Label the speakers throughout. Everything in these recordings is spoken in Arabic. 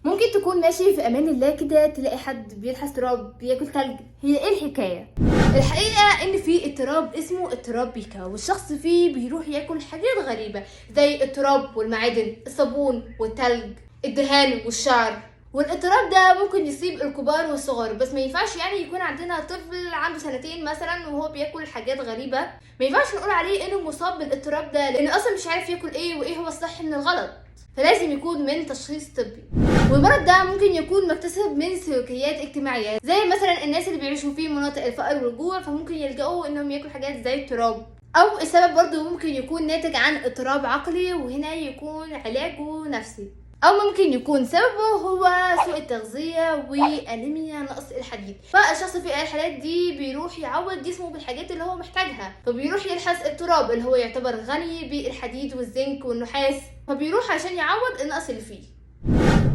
Speaker 1: ممكن تكون ماشي في امان الله كده تلاقي حد بيلحس تراب بياكل تلج. هي ايه الحكايه؟ الحقيقه ان في اضطراب اسمه اضطراب بيكا، والشخص فيه بيروح ياكل حاجات غريبه زي التراب والمعادن، الصابون والتلج، الدهان والشعر. والاضطراب ده ممكن يصيب الكبار والصغار، بس ما ينفعش يعني يكون عندنا طفل عنده سنتين مثلا وهو بياكل حاجات غريبه. ما ينفعش نقول عليه انه مصاب بالاضطراب ده، لانه اصلا مش عارف ياكل ايه وايه هو الصح من الغلط، فلازم يكون من تشخيص طبي. والمرض ده ممكن يكون مكتسب من سلوكيات اجتماعيه، زي مثلا الناس اللي بيعيشوا في مناطق الفقر والجوع، فممكن يلجأوا انهم ياكلوا حاجات زي التراب. او السبب برضه ممكن يكون ناتج عن اضطراب عقلي، وهنا يكون علاجه نفسي. او ممكن يكون سببه هو سوء التغذيه وانيميا نقص الحديد، فالشخص في الحالات دي بيروح يعوض جسمه بالحاجات اللي هو محتاجها، فبيروح يلحس التراب اللي هو يعتبر غني بالحديد والزنك والنحاس، فبيروح عشان يعوض النقص اللي فيه.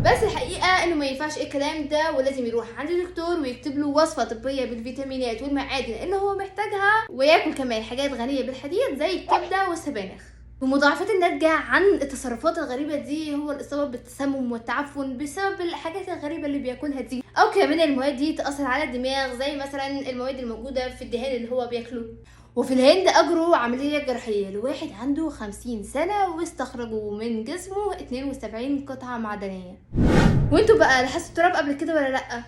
Speaker 1: بس الحقيقه انه ما ينفعش الكلام ده، ولازم يروح عند الدكتور ويكتب له وصفه طبيه بالفيتامينات والمعادن اللي هو محتاجها، وياكل كمان حاجات غنيه بالحديد زي الكبده والسبانخ. والمضاعفات الناتجة عن التصرفات الغريبة دي هو الإصابة بالتسمم والتعفن بسبب الحاجات الغريبة اللي بياكلها دي، أو كمان المواد دي تأثر على الدماغ زي مثلا المواد الموجودة في الدهان اللي هو بياكله. وفي الهند أجروا عملية جراحية لواحد عنده 50 سنة واستخرجوا من جسمه 72 قطعة معدنية. وانتوا بقى لحستوا التراب قبل كده ولا لأ؟